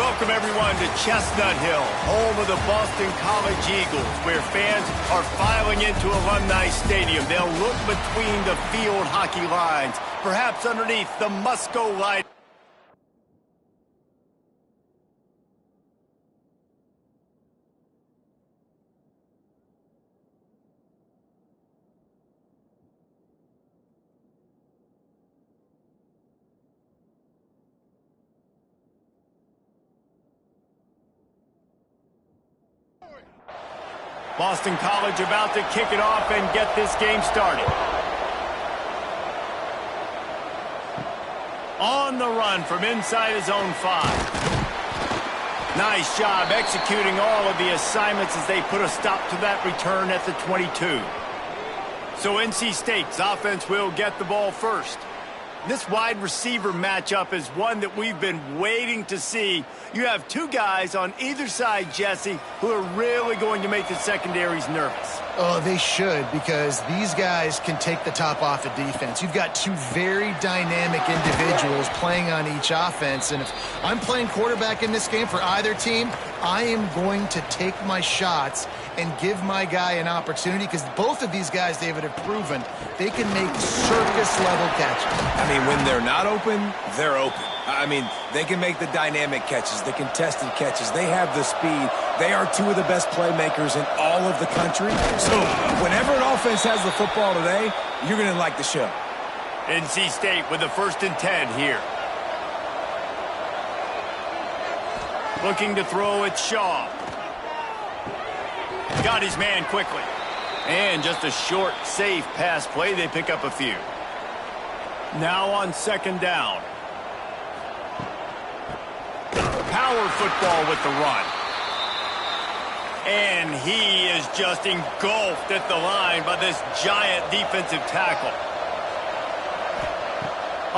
Welcome, everyone, to Chestnut Hill, home of the Boston College Eagles, where fans are filing into Alumni Stadium. They'll look between the field hockey lines, perhaps underneath the Musco line. Boston College about to kick it off and get this game started. On the run from inside his own 5. Nice job executing all of the assignments as they put a stop to that return at the 22. So NC State's offense will get the ball first. This wide receiver matchup is one that we've been waiting to see. You have two guys on either side, Jesse, who are really going to make the secondaries nervous. Oh, they should, because these guys can take the top off of defense. You've got two very dynamic individuals playing on each offense, and if I'm playing quarterback in this game for either team, I am going to take my shots and give my guy an opportunity, because both of these guys, David, have proven they can make circus-level catches. I mean, when they're not open, they're open. I mean, they can make the dynamic catches, the contested catches. They have the speed. They are two of the best playmakers in all of the country. So whenever an offense has the football today, you're going to like the show. NC State with the 1st and 10 here. Looking to throw it, Shaw. Got his man quickly. And just a short, safe pass play. They pick up a few. Now on 2nd down. Power football with the run. And he is just engulfed at the line by this giant defensive tackle.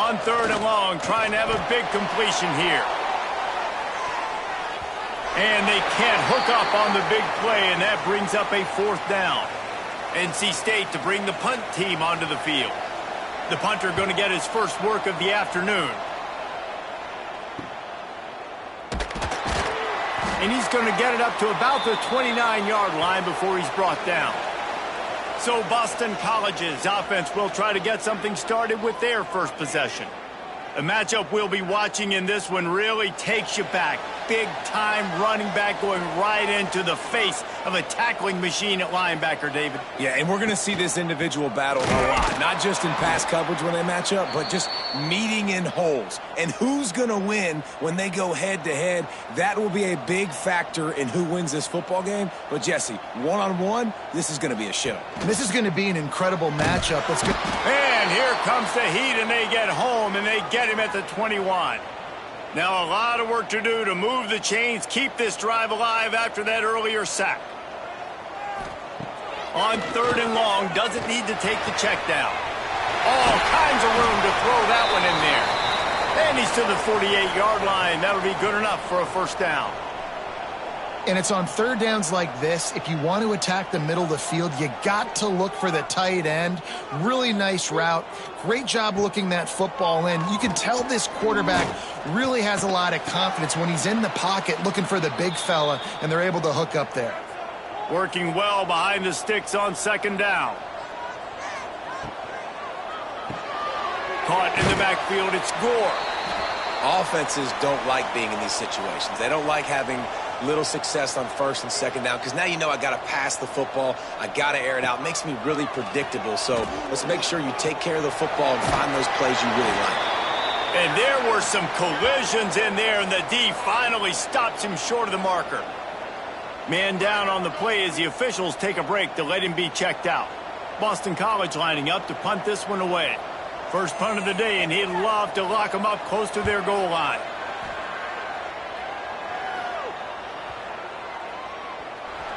On 3rd and long, trying to have a big completion here. And they can't hook up on the big play, and that brings up a 4th down. NC State to bring the punt team onto the field. The punter going to get his first work of the afternoon. And he's going to get it up to about the 29-yard line before he's brought down. So Boston College's offense will try to get something started with their first possession. The matchup we'll be watching in this one really takes you back. Big-time running back going right into the face of a tackling machine at linebacker, David. Yeah, and we're going to see this individual battle a lot. Not just in pass coverage when they match up, but just meeting in holes. And who's going to win when they go head-to-head? That will be a big factor in who wins this football game. But, Jesse, one-on-one, this is going to be a show. This is going to be an incredible matchup. Let's go. And here comes the heat, and they get home, and they get him at the 21. Now a lot of work to do to move the chains, keep this drive alive after that earlier sack. On 3rd and long, doesn't need to take the check down. All kinds of room to throw that one in there. And he's to the 48-yard line. That'll be good enough for a 1st down. And it's on 3rd downs like this, if you want to attack the middle of the field, you got to look for the tight end. Really nice route. Great job looking that football in. You can tell this quarterback really has a lot of confidence when he's in the pocket looking for the big fella, and they're able to hook up there. Working well behind the sticks on 2nd down. Caught in the backfield, it's Gore. Offenses don't like being in these situations. They don't like having little success on 1st and 2nd down, because now you know I got to pass the football. I got to air it out. It makes me really predictable. So let's make sure you take care of the football and find those plays you really like. And there were some collisions in there, and the D finally stops him short of the marker. Man down on the play as the officials take a break to let him be checked out. Boston College lining up to punt this one away. First punt of the day, and he'd love to lock them up close to their goal line.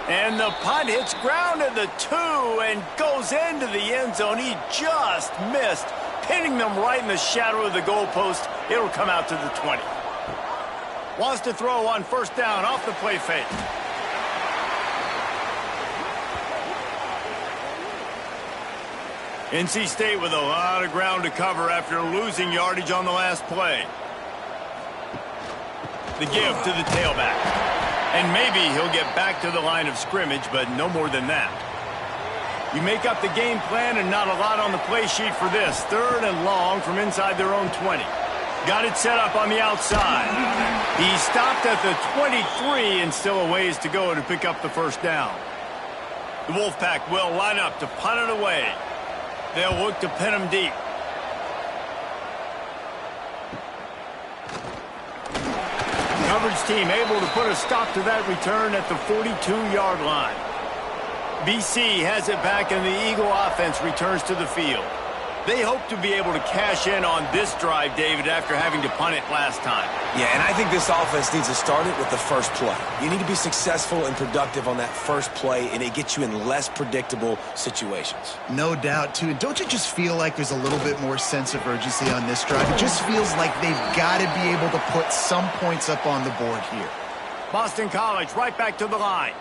And the punt hits ground at the 2 and goes into the end zone. He just missed, pinning them right in the shadow of the goalpost. It'll come out to the 20. Wants to throw on 1st down off the play fake. NC State with a lot of ground to cover after losing yardage on the last play. The give to the tailback. And maybe he'll get back to the line of scrimmage, but no more than that. You make up the game plan and not a lot on the play sheet for this. 3rd and long from inside their own 20. Got it set up on the outside. He stopped at the 23 and still a ways to go to pick up the first down. The Wolfpack will line up to punt it away. They'll look to pin him deep. Coverage team able to put a stop to that return at the 42-yard line. BC has it back and the Eagle offense returns to the field. They hope to be able to cash in on this drive, David, after having to punt it last time. Yeah, and I think this offense needs to start it with the first play. You need to be successful and productive on that first play, and it gets you in less predictable situations. No doubt, too. And don't you just feel like there's a little bit more sense of urgency on this drive? It just feels like they've got to be able to put some points up on the board here. Boston College right back to the line.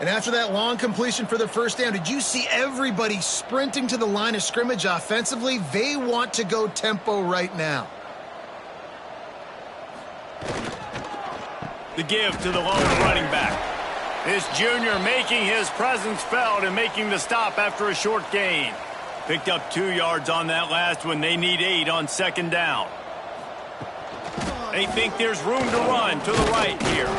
And after that long completion for the first down, did you see everybody sprinting to the line of scrimmage offensively? They want to go tempo right now. The give to the lone running back. This junior making his presence felt and making the stop after a short gain. Picked up 2 yards on that last one. They need 8 on 2nd down. They think there's room to run to the right here.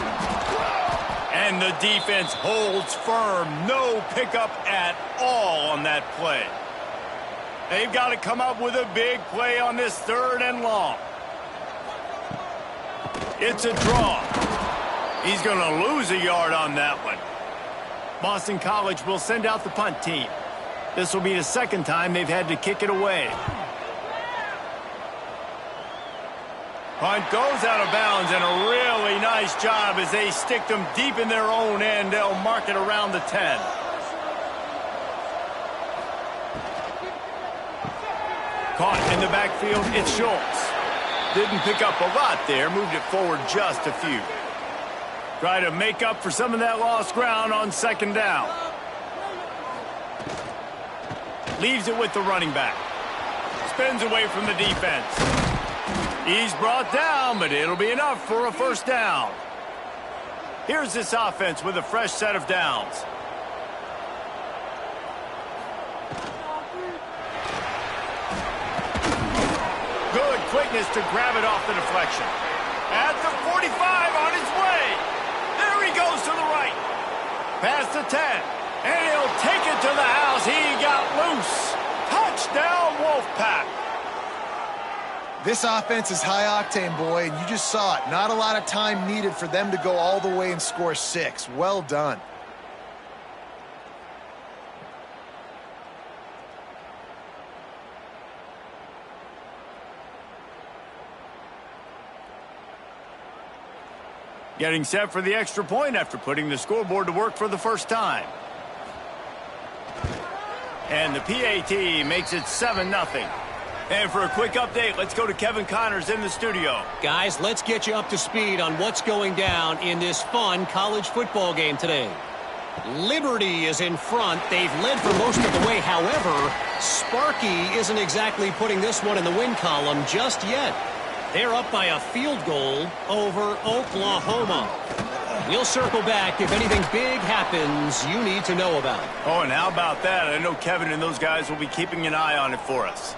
And the defense holds firm. No pickup at all on that play. They've got to come up with a big play on this 3rd and long. It's a draw. He's going to lose a yard on that one. Boston College will send out the punt team. This will be the 2nd time they've had to kick it away. Punt goes out of bounds, and a really nice job as they stick them deep in their own end. They'll mark it around the 10. Caught in the backfield, it's Schultz. Didn't pick up a lot there, moved it forward just a few. Try to make up for some of that lost ground on 2nd down. Leaves it with the running back. Spins away from the defense. He's brought down, but it'll be enough for a first down. Here's this offense with a fresh set of downs. Good quickness to grab it off the deflection. At the 45 on his way. There he goes to the right. Past the 10. And he'll take it to the house. He got loose. Touchdown, Wolfpack. This offense is high-octane, boy, and you just saw it. Not a lot of time needed for them to go all the way and score 6. Well done. Getting set for the extra point after putting the scoreboard to work for the first time. And the PAT makes it 7-0. And for a quick update, let's go to Kevin Connors in the studio. Guys, let's get you up to speed on what's going down in this fun college football game today. Liberty is in front. They've led for most of the way. However, Sparky isn't exactly putting this one in the win column just yet. They're up by a field goal over Oklahoma. We'll circle back if anything big happens you need to know about. Oh, and how about that? I know Kevin and those guys will be keeping an eye on it for us.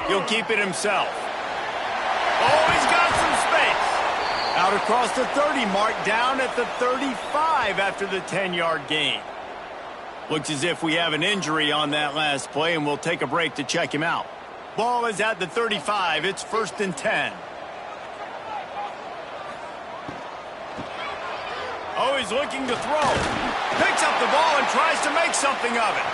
He'll keep it himself. Oh, he's got some space. Out across the 30 mark, down at the 35 after the 10-yard gain. Looks as if we have an injury on that last play, and we'll take a break to check him out. Ball is at the 35. It's 1st and 10. Oh, he's looking to throw. Picks up the ball and tries to make something of it.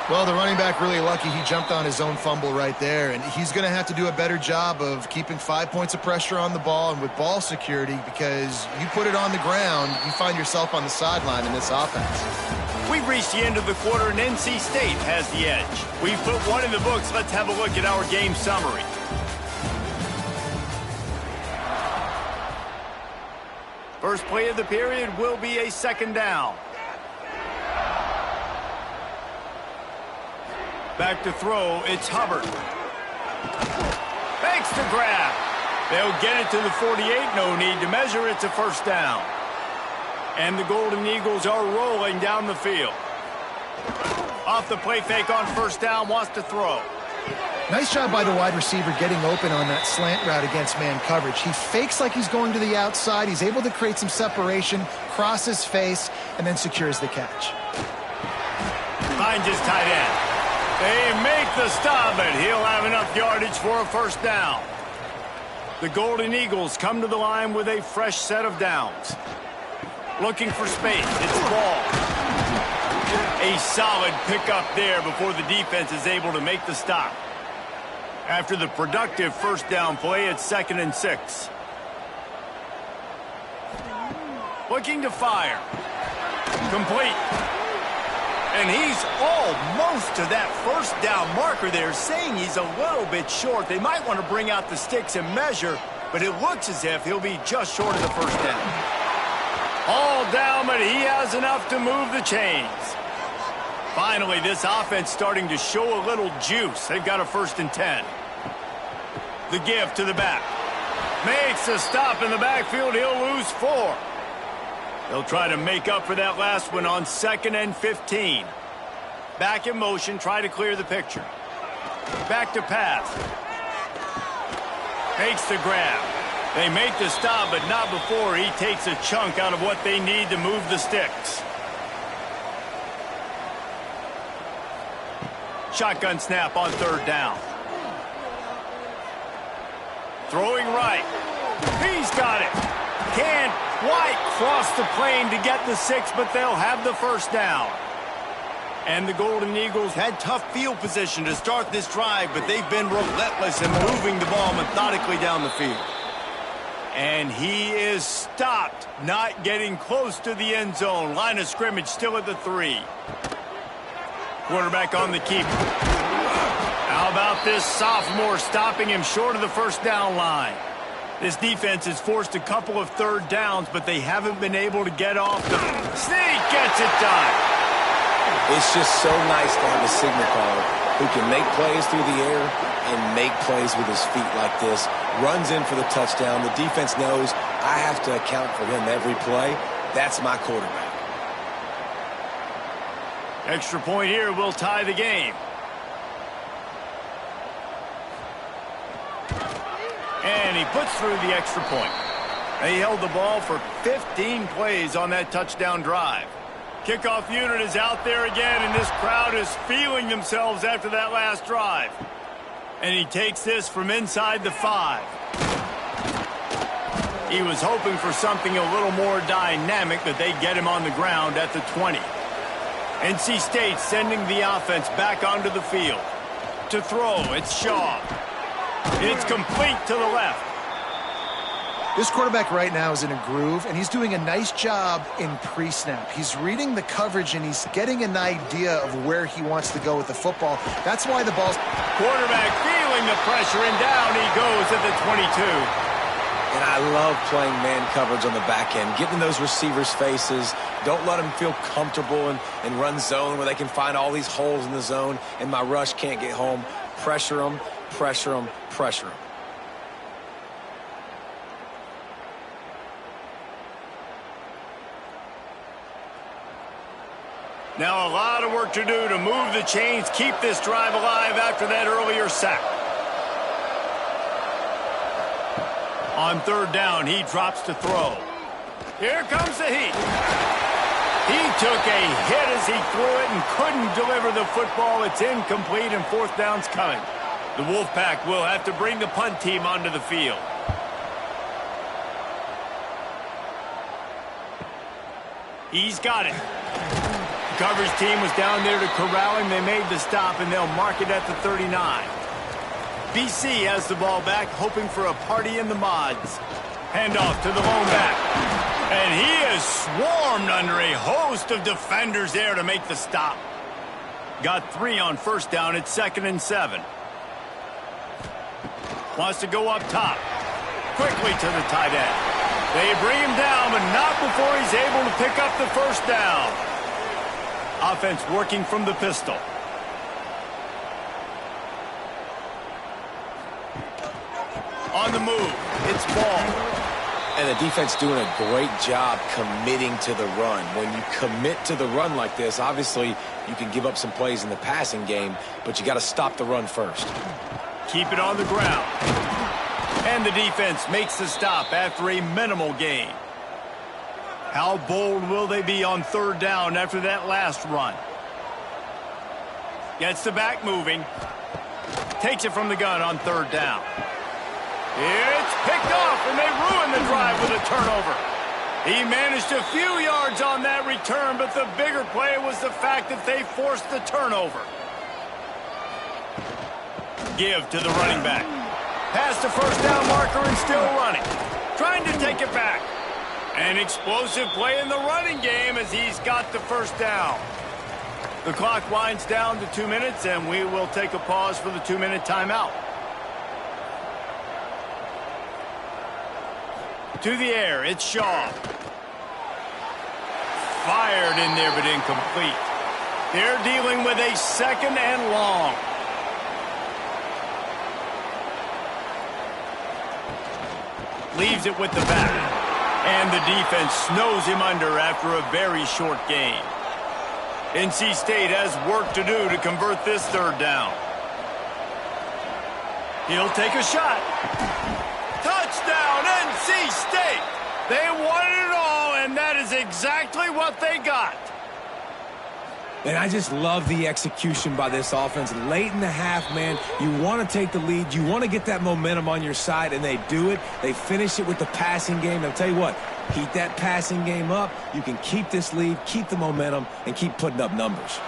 Well, the running back really lucky he jumped on his own fumble right there, and he's going to have to do a better job of keeping 5 points of pressure on the ball and with ball security, because you put it on the ground, you find yourself on the sideline in this offense. We've reached the end of the quarter, and NC State has the edge. We've put one in the books. Let's have a look at our game summary. First play of the period will be a 2nd down. Back to throw, it's Hubbard. makes the grab. They'll get it to the 48. No need to measure. It's a first down. And the Golden Eagles are rolling down the field. Off the play fake on first down, wants to throw. Nice job by the wide receiver getting open on that slant route against man coverage. He fakes like he's going to the outside. He's able to create some separation, cross his face, and then secures the catch. Finds his tight end. They make the stop, but he'll have enough yardage for a first down. The Golden Eagles come to the line with a fresh set of downs. Looking for space. It's ball. A solid pickup there before the defense is able to make the stop. After the productive first down play, it's 2nd and 6. Looking to fire. Complete. And he's almost to that first down marker there, saying he's a little bit short. They might want to bring out the sticks and measure, but it looks as if he'll be just short of the first down. All down, but he has enough to move the chains. Finally, this offense starting to show a little juice. They've got a 1st and 10. The give to the back. Makes a stop in the backfield. He'll lose 4. They'll try to make up for that last one on 2nd and 15. Back in motion, try to clear the picture. Back to pass. Makes the grab. They make the stop, but not before he takes a chunk out of what they need to move the sticks. Shotgun snap on 3rd down. Throwing right. He's got it. Can't quite cross the plane to get the 6, but they'll have the first down. And the Golden Eagles had tough field position to start this drive, but they've been relentless in moving the ball methodically down the field. And he is stopped, not getting close to the end zone. Line of scrimmage still at the 3. Quarterback on the keeper. How about this sophomore stopping him short of the first down line? This defense has forced a couple of 3rd downs, but they haven't been able to get off the... Sneak gets it done. It's just so nice to have a signal caller who can make plays through the air and make plays with his feet like this. Runs in for the touchdown. The defense knows I have to account for him every play. That's my quarterback. Extra point here will tie the game. And he puts through the extra point. They held the ball for 15 plays on that touchdown drive. Kickoff unit is out there again, and this crowd is feeling themselves after that last drive. And he takes this from inside the 5. He was hoping for something a little more dynamic, but they get him on the ground at the 20. NC State sending the offense back onto the field. To throw, it's Shaw. It's complete to the left. This quarterback right now is in a groove, and he's doing a nice job in pre-snap. He's reading the coverage, and he's getting an idea of where he wants to go with the football. That's why the ball's... Quarterback feeling the pressure, and down he goes at the 22. And I love playing man coverage on the back end, getting those receivers' faces. Don't let them feel comfortable and run zone where they can find all these holes in the zone, and my rush can't get home. Pressure them, pressure them, pressure them. Now a lot of work to do to move the chains, keep this drive alive after that earlier sack. On 3rd down, he drops to throw. Here comes the heat. He took a hit as he threw it and couldn't deliver the football. It's incomplete, and 4th down's coming. The Wolfpack will have to bring the punt team onto the field. He's got it. The coverage team was down there to corral him. They made the stop, and they'll mark it at the 39. BC has the ball back, hoping for a party in the mods. Handoff to the lone back. And he is swarmed under a host of defenders there to make the stop. Got 3 on first down. It's 2nd and 7. Wants to go up top. Quickly to the tight end. They bring him down, but not before he's able to pick up the first down. Offense working from the pistol. on the move. It's ball. And the defense doing a great job committing to the run. When you commit to the run like this, obviously you can give up some plays in the passing game, but you got to stop the run first. Keep it on the ground. And the defense makes the stop after a minimal gain. How bold will they be on third down after that last run? Gets the back moving. Takes it from the gun on third down. It's picked off, and they ruin the drive with a turnover. He managed a few yards on that return, but the bigger play was the fact that they forced the turnover. Give to the running back. Past the first down marker and still running. Trying to take it back. An explosive play in the running game as he's got the first down. The clock winds down to 2 minutes, and we will take a pause for the 2-minute timeout. To the air, it's Shaw. Fired in there, but incomplete. They're dealing with a second and long. Leaves it with the back. And the defense snows him under after a very short gain. NC State has work to do to convert this third down. He'll take a shot. Touchdown, NC State! They wanted it all, and that is exactly what they got. And I just love the execution by this offense. Late in the half, man, you want to take the lead. You want to get that momentum on your side, and they do it. They finish it with the passing game. I'll tell you what, keep that passing game up. You can keep this lead, keep the momentum, and keep putting up numbers.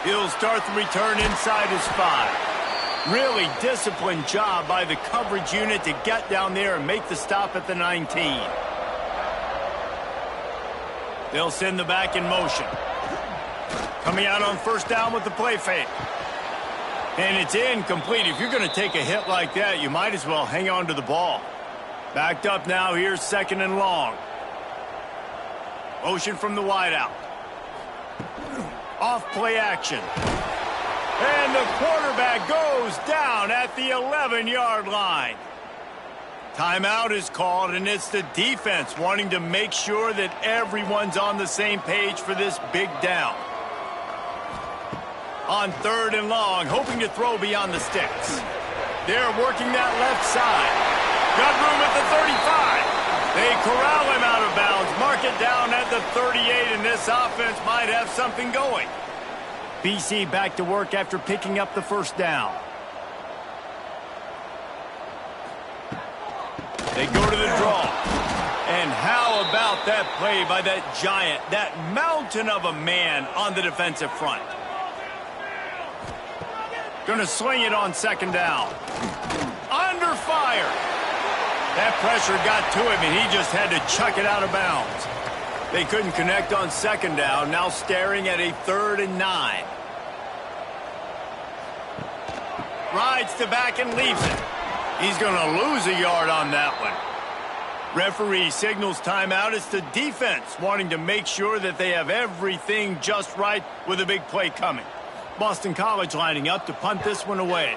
He'll start the return inside his 5. Really disciplined job by the coverage unit to get down there and make the stop at the 19. They'll send the back in motion. Coming out on first down with the play fake. And it's incomplete. If you're going to take a hit like that, you might as well hang on to the ball. Backed up now, here's second and long. Motion from the wideout. Off play action. And the quarterback goes down at the 11-yard line. Timeout is called, and it's the defense wanting to make sure that everyone's on the same page for this big down. On third and long, hoping to throw beyond the sticks. They're working that left side. Got room at the 35. They corral him out of bounds, mark it down at the 38, and this offense might have something going. BC back to work after picking up the first down. They go to the draw. And how about that play by that giant, that mountain of a man on the defensive front? Going to sling it on second down. Under fire. That pressure got to him, and he just had to chuck it out of bounds. They couldn't connect on second down, now staring at a 3rd and 9. Rides to back and leaves it. He's going to lose a yard on that one. Referee signals timeout. It's the defense wanting to make sure that they have everything just right with a big play coming. Boston College lining up to punt this one away.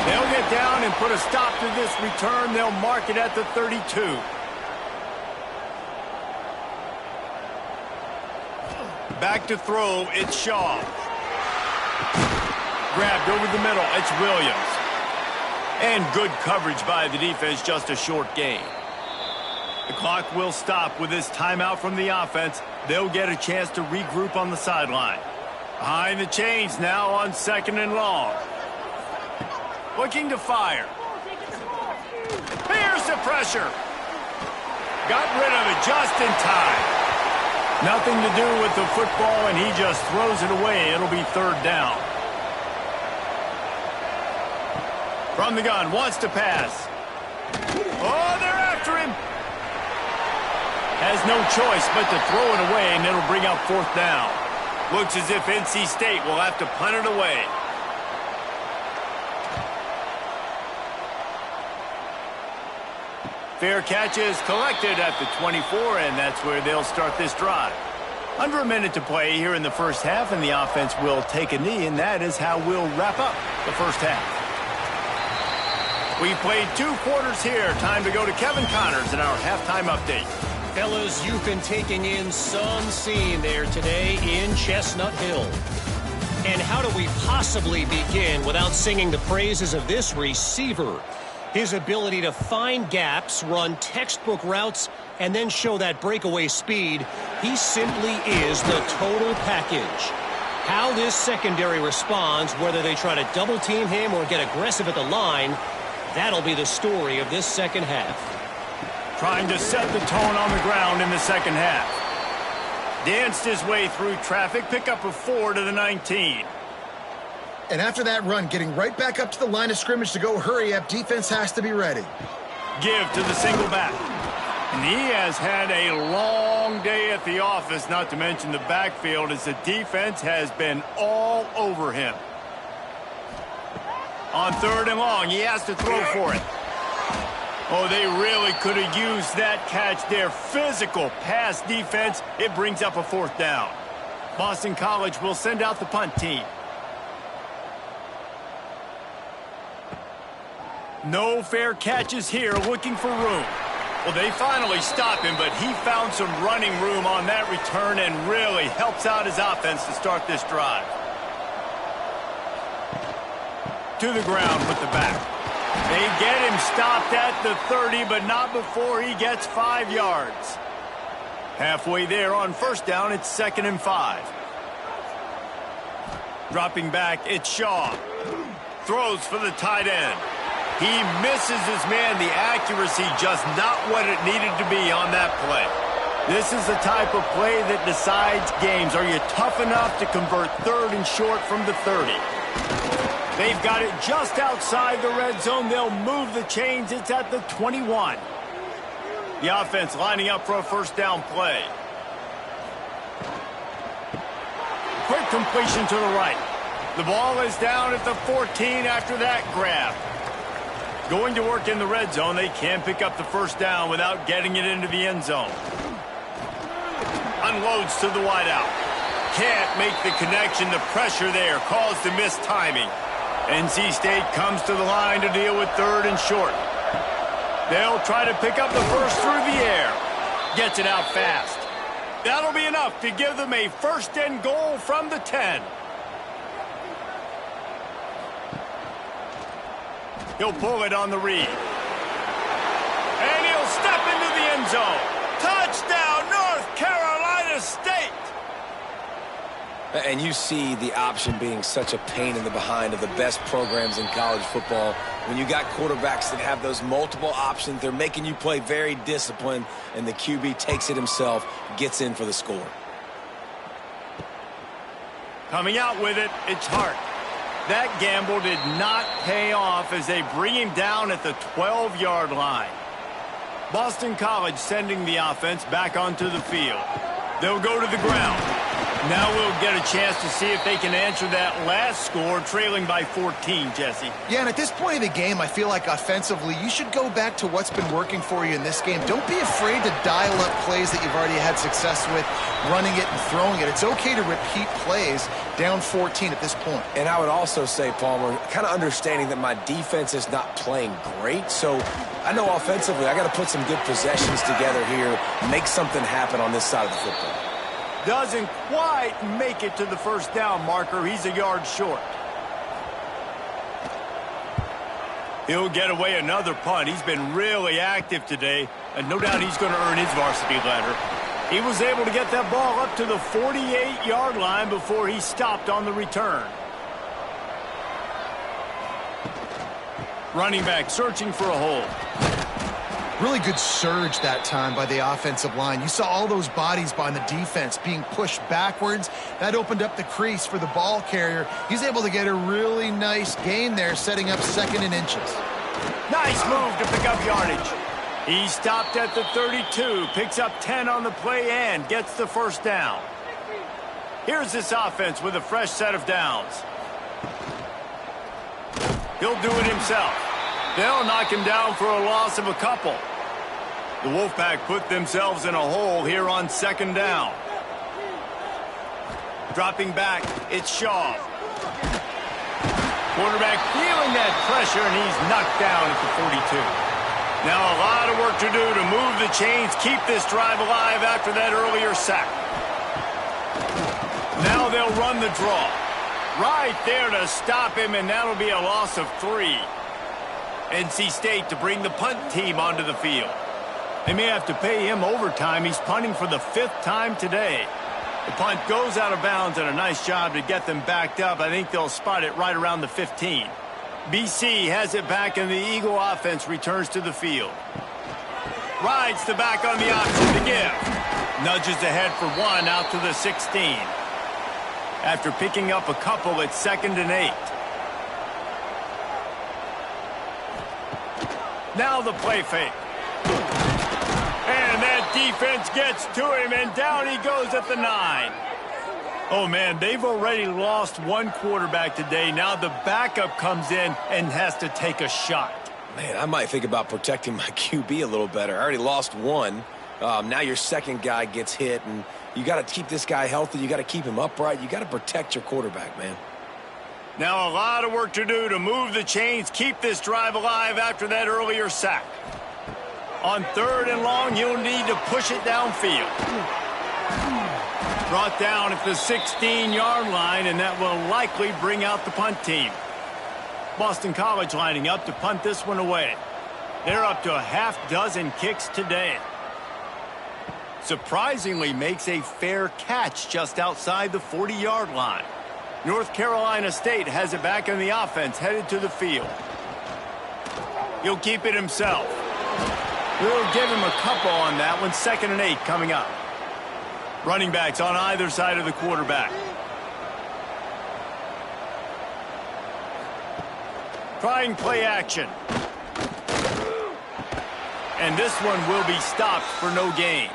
They'll get down and put a stop to this return. They'll mark it at the 32. Back to throw, it's Shaw. Grabbed over the middle, it's Williams. And good coverage by the defense, just a short gain. The clock will stop with this timeout from the offense. They'll get a chance to regroup on the sideline. Behind the chains now on second and long. Looking to fire. Here's the pressure. Got rid of it just in time. Nothing to do with the football, and he just throws it away. It'll be third down. From the gun, wants to pass. Oh, they're after him. Has no choice but to throw it away, and it'll bring up fourth down. Looks as if NC State will have to punt it away. Fair catch is collected at the 24, and that's where they'll start this drive. Under a minute to play here in the first half, and the offense will take a knee, and that is how we'll wrap up the first half. We played 2 quarters here. Time to go to Kevin Connors in our halftime update. Fellas, you've been taking in some scene there today in Chestnut Hill. And how do we possibly begin without singing the praises of this receiver? His ability to find gaps, run textbook routes, and then show that breakaway speed. He simply is the total package. How this secondary responds, whether they try to double team him or get aggressive at the line, that'll be the story of this second half. Trying to set the tone on the ground in the second half. Danced his way through traffic, pick up a 4 to the 19. And after that run, getting right back up to the line of scrimmage to go hurry up, defense has to be ready. Give to the single back. And he has had a long day at the office, not to mention the backfield, as the defense has been all over him. On 3rd and long, he has to throw for it. Oh, they really could have used that catch there. Physical pass defense. It brings up a 4th down. Boston College will send out the punt team. No fair catches here, looking for room. Well, they finally stop him, but he found some running room on that return and really helps out his offense to start this drive. To the ground with the back. They get him stopped at the 30, but not before he gets 5 yards. Halfway there on 1st down, it's 2nd and 5. Dropping back, it's Shaw. Throws for the tight end. He misses his man. The accuracy just not what it needed to be on that play. This is the type of play that decides games. Are you tough enough to convert 3rd and short from the 30? They've got it just outside the red zone. They'll move the chains. It's at the 21. The offense lining up for a 1st down play. Quick completion to the right. The ball is down at the 14 after that grab. Going to work in the red zone. They can pick up the 1st down without getting it into the end zone. Unloads to the wideout. Can't make the connection. The pressure there caused the missed timing. NC State comes to the line to deal with 3rd and short. They'll try to pick up the 1st through the air. Gets it out fast. That'll be enough to give them a 1st and goal from the 10. He'll pull it on the read. And he'll step into the end zone. Touchdown, North Carolina State! And you see the option being such a pain in the behind of the best programs in college football. When you got quarterbacks that have those multiple options, they're making you play very disciplined, and the QB takes it himself, gets in for the score. Coming out with it, it's Hart. That gamble did not pay off as they bring him down at the 12-yard line. Boston College sending the offense back onto the field. They'll go to the ground. Now we'll get a chance to see if they can answer that last score, trailing by 14, Jesse. Yeah, and at this point of the game, I feel like offensively, you should go back to what's been working for you in this game. Don't be afraid to dial up plays that you've already had success with, running it and throwing it. It's okay to repeat plays down 14 at this point. And I would also say, Palmer, kind of understanding that my defense is not playing great, so I know offensively I got to put some good possessions together here, make something happen on this side of the football. Doesn't quite make it to the 1st down marker. He's a yard short. He'll get away another punt. He's been really active today, and no doubt he's going to earn his varsity letter. He was able to get that ball up to the 48-yard line before he stopped on the return. Running back searching for a hole. Really good surge that time by the offensive line. You saw all those bodies by the defense being pushed backwards. That opened up the crease for the ball carrier. He's able to get a really nice gain there, setting up 2nd and inches. Nice move to pick up yardage. He stopped at the 32, picks up 10 on the play and gets the 1st down. Here's this offense with a fresh set of downs. He'll do it himself. They'll knock him down for a loss of a couple. The Wolfpack put themselves in a hole here on 2nd down. Dropping back, it's Shaw. Quarterback feeling that pressure, and he's knocked down at the 42. Now a lot of work to do to move the chains, keep this drive alive after that earlier sack. Now they'll run the draw. Right there to stop him, and that'll be a loss of 3. NC State to bring the punt team onto the field. They may have to pay him overtime. He's punting for the 5th time today. The punt goes out of bounds, and a nice job to get them backed up. I think they'll spot it right around the 15. BC has it back, and the Eagle offense returns to the field. Rides the back on the option to give. Nudges ahead for 1 out to the 16. After picking up a couple, it's 2nd and 8. Now the play fake. And that defense gets to him, and down he goes at the 9. Oh, man, they've already lost one quarterback today. Now the backup comes in and has to take a shot. Man, I might think about protecting my QB a little better. I already lost one. Now your second guy gets hit, and you got to keep this guy healthy. You got to keep him upright. You got to protect your quarterback, man. Now a lot of work to do to move the chains, keep this drive alive after that earlier sack. On 3rd and long, you'll need to push it downfield. Brought down at the 16-yard line, and that will likely bring out the punt team. Boston College lining up to punt this one away. They're up to a half-dozen kicks today. Surprisingly makes a fair catch just outside the 40-yard line. North Carolina State has it back in the offense, headed to the field. He'll keep it himself. We'll give him a couple on that one. 2nd and 8 coming up. Running backs on either side of the quarterback. Trying play action. And this one will be stopped for no gain.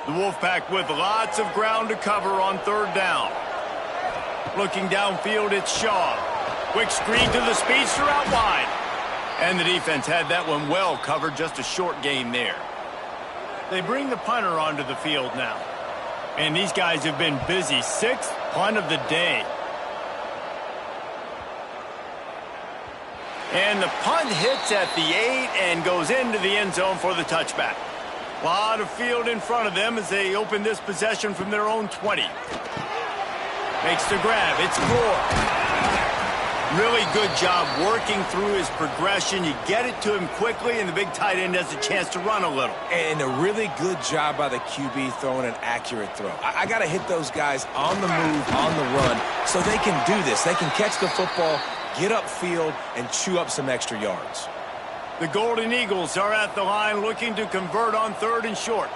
The Wolfpack with lots of ground to cover on 3rd down. Looking downfield, it's Shaw. Quick screen to the speedster out wide. And the defense had that one well covered, just a short gain there. They bring the punter onto the field now. And these guys have been busy. 6th punt of the day. And the punt hits at the 8 and goes into the end zone for the touchback. A lot of field in front of them as they open this possession from their own 20. Makes the grab. It's Gore. Really good job working through his progression. You get it to him quickly, and the big tight end has a chance to run a little. And a really good job by the QB throwing an accurate throw. I got to hit those guys on the move, on the run, so they can do this. They can catch the football, get upfield, and chew up some extra yards. The Golden Eagles are at the line looking to convert on 3rd and short.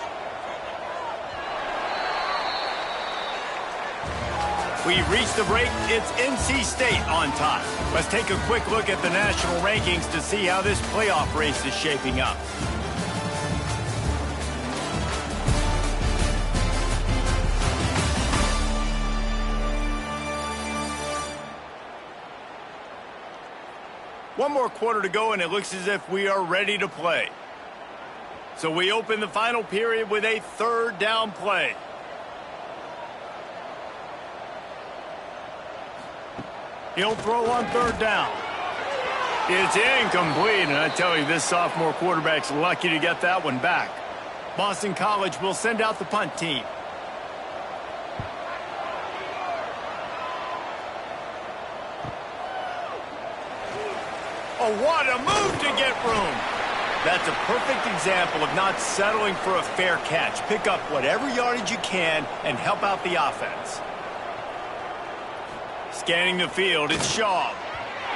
We reach the break. It's NC State on top. Let's take a quick look at the national rankings to see how this playoff race is shaping up. One more quarter to go, and it looks as if we are ready to play. So we open the final period with a 3rd down play. He'll throw on 3rd down. It's incomplete, and I tell you, this sophomore quarterback's lucky to get that one back. Boston College will send out the punt team. Oh, what a move to get room. That's a perfect example of not settling for a fair catch. Pick up whatever yardage you can and help out the offense. Scanning the field, it's Shaw.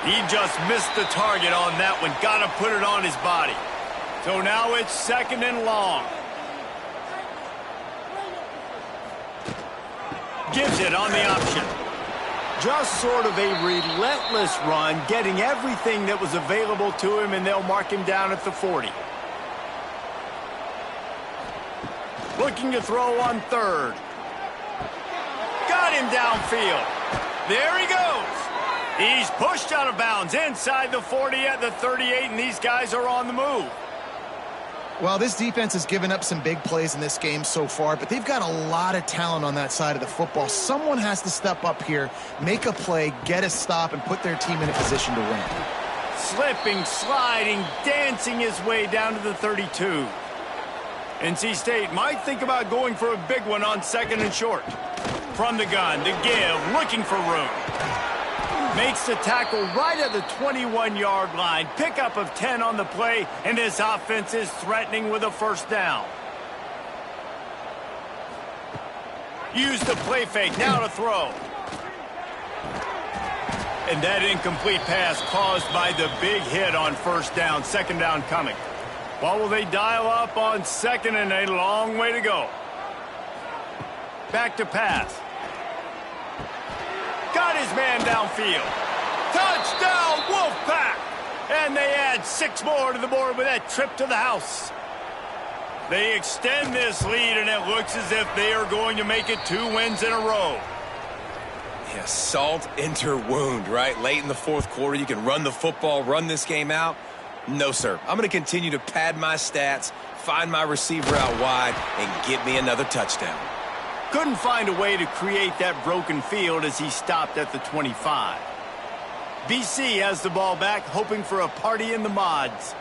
He just missed the target on that one. Got to put it on his body. So now it's 2nd and long. Gives it on the option. Just sort of a relentless run, getting everything that was available to him, and they'll mark him down at the 40. Looking to throw on 3rd. Got him downfield. There he goes. He's pushed out of bounds inside the 40 at the 38, and these guys are on the move. Well, this defense has given up some big plays in this game so far, but they've got a lot of talent on that side of the football. Someone has to step up here, make a play, get a stop, and put their team in a position to win. Slipping, sliding, dancing his way down to the 32. NC State might think about going for a big one on 2nd and short. From the gun, the give, looking for room. Makes the tackle right at the 21-yard line. Pickup of 10 on the play, and this offense is threatening with a first down. Use the play fake, now to throw. And that incomplete pass caused by the big hit on first down. 2nd down coming. What will they dial up on 2nd and a long way to go? Back to pass. Got his man downfield. Touchdown, Wolfpack! And they add 6 more to the board with that trip to the house. They extend this lead, and it looks as if they are going to make it 2 wins in a row. Yeah, salt enter wound, right? Late in the 4th quarter, you can run the football, run this game out. No, sir. I'm going to continue to pad my stats, find my receiver out wide, and get me another touchdown. Couldn't find a way to create that broken field as he stopped at the 25. BC has the ball back, hoping for a party in the mods.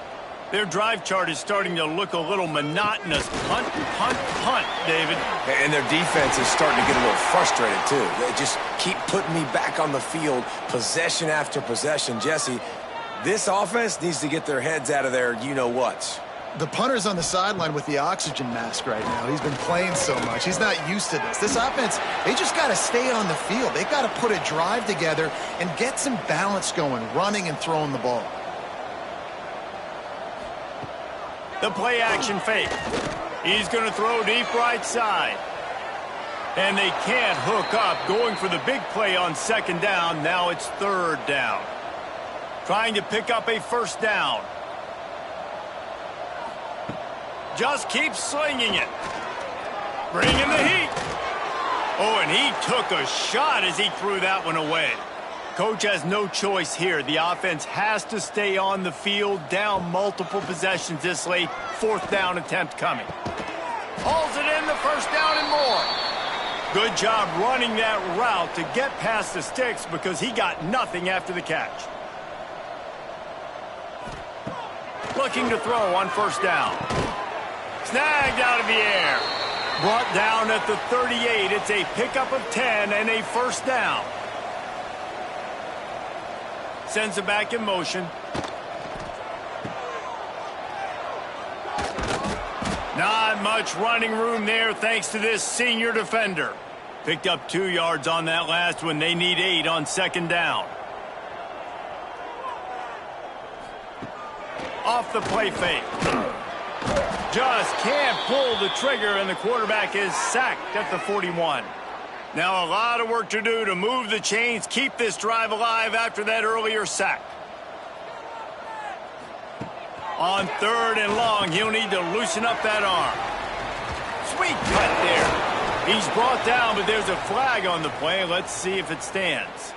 Their drive chart is starting to look a little monotonous. Punt, punt, punt, David. And their defense is starting to get a little frustrated, too. They just keep putting me back on the field, possession after possession. Jesse, this offense needs to get their heads out of their you-know-whats. The punter's on the sideline with the oxygen mask right now. He's been playing so much. He's not used to this. This offense, they just got to stay on the field. They've got to put a drive together and get some balance going, running and throwing the ball. The play action fake. He's going to throw deep right side. And they can't hook up, going for the big play on 2nd down. Now it's 3rd down. Trying to pick up a first down. Just keep slinging it. Bringing the heat. Oh, and he took a shot as he threw that one away. Coach has no choice here. The offense has to stay on the field, down multiple possessions this late. 4th down attempt coming. Hauls it in, the first down and more. Good job running that route to get past the sticks because he got nothing after the catch. Looking to throw on first down. Snagged out of the air. Brought down at the 38. It's a pickup of 10 and a first down. Sends it back in motion. Not much running room there thanks to this senior defender. Picked up 2 yards on that last one. They need 8 on 2nd down. Off the play fake. Just can't pull the trigger, and the quarterback is sacked at the 41. Now a lot of work to do to move the chains, keep this drive alive after that earlier sack. On 3rd and long, he'll need to loosen up that arm. Sweet cut there. He's brought down, but there's a flag on the play. Let's see if it stands.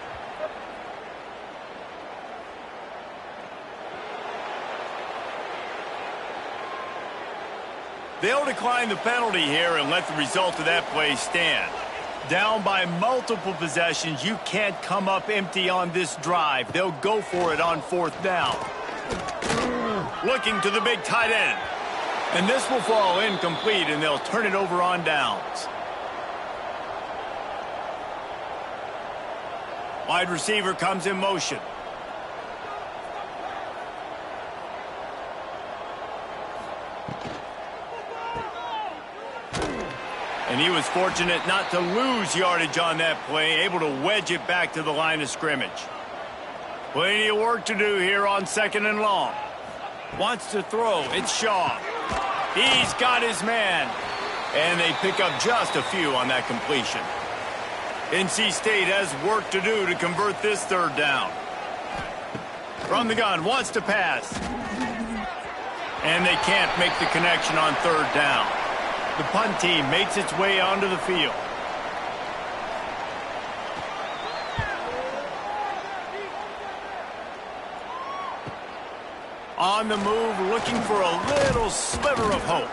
They'll decline the penalty here and let the result of that play stand. Down by multiple possessions, you can't come up empty on this drive. They'll go for it on 4th down. Looking to the big tight end. And this will fall incomplete, and they'll turn it over on downs. Wide receiver comes in motion. And he was fortunate not to lose yardage on that play, able to wedge it back to the line of scrimmage. Plenty of work to do here on 2nd and long. Wants to throw. It's Shaw. He's got his man. And they pick up just a few on that completion. NC State has work to do to convert this 3rd down. From the gun, wants to pass. And they can't make the connection on 3rd down. The punt team makes its way onto the field. On the move, looking for a little sliver of hope.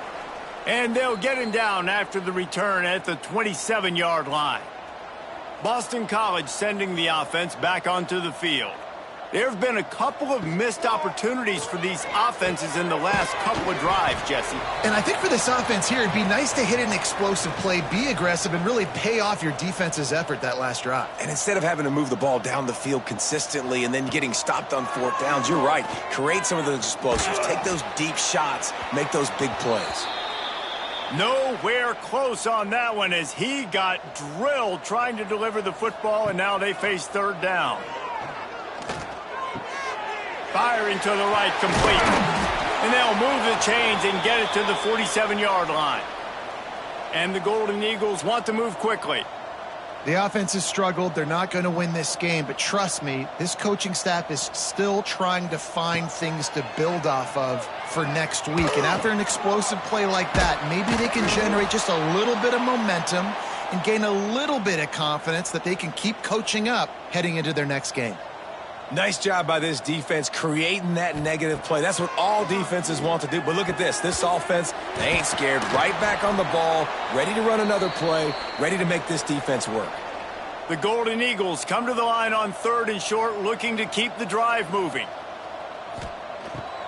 And they'll get him down after the return at the 27-yard line. Boston College sending the offense back onto the field. There have been a couple of missed opportunities for these offenses in the last couple of drives, Jesse. And I think for this offense here, it'd be nice to hit an explosive play, be aggressive, and really pay off your defense's effort that last drive. And instead of having to move the ball down the field consistently and then getting stopped on fourth downs, you're right. Create some of those explosives. Take those deep shots. Make those big plays. Nowhere close on that one as he got drilled trying to deliver the football, and now they face third down. Firing to the right, complete. And they'll move the chains and get it to the 47-yard line. And the Golden Eagles want to move quickly. The offense has struggled. They're not going to win this game, but trust me, this coaching staff is still trying to find things to build off of for next week. And after an explosive play like that, maybe they can generate just a little bit of momentum and gain a little bit of confidence that they can keep coaching up heading into their next game. Nice job by this defense creating that negative play. That's what all defenses want to do. But look at this. This offense, they ain't scared. Right back on the ball, ready to run another play, ready to make this defense work. The Golden Eagles come to the line on third and short, looking to keep the drive moving.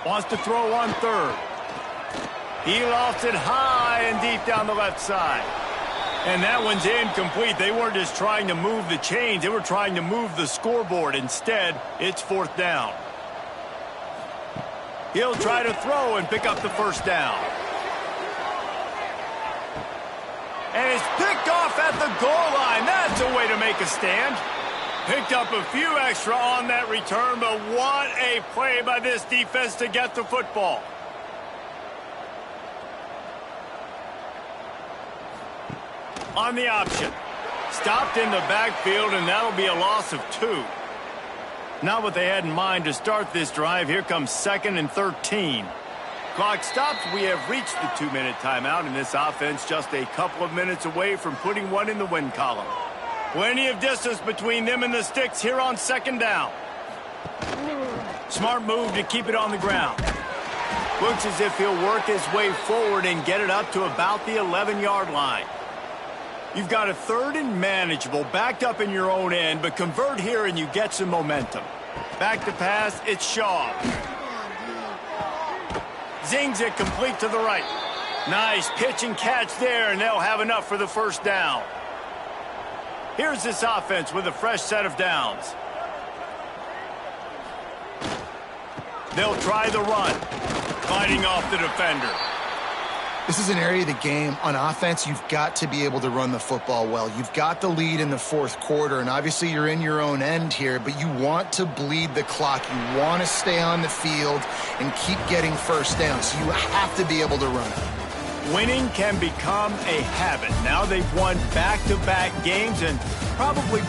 Wants to throw on third. He lofts it high and deep down the left side. And that one's incomplete. They weren't just trying to move the chains. They were trying to move the scoreboard. Instead, it's fourth down. He'll try to throw and pick up the first down. And it's picked off at the goal line. That's a way to make a stand. Picked up a few extra on that return, but what a play by this defense to get the football. On the option. Stopped in the backfield, and that'll be a loss of 2. Not what they had in mind to start this drive. Here comes 2nd and 13. Clock stops. We have reached the 2-minute timeout, and this offense just a couple of minutes away from putting one in the win column. Plenty of distance between them and the sticks here on 2nd down. Smart move to keep it on the ground. Looks as if he'll work his way forward and get it up to about the 11-yard line. You've got a 3rd and manageable, backed up in your own end, but convert here and you get some momentum. Back to pass, it's Shaw. Zings it complete to the right. Nice pitch and catch there, and they'll have enough for the first down. Here's this offense with a fresh set of downs. They'll try the run, fighting off the defender. This is an area of the game on offense you've got to be able to run the football well. You've got the lead in the fourth quarter, and obviously you're in your own end here, but you want to bleed the clock. You want to stay on the field and keep getting first down, so you have to be able to run it. Winning can become a habit. Now they've won back-to-back games and probably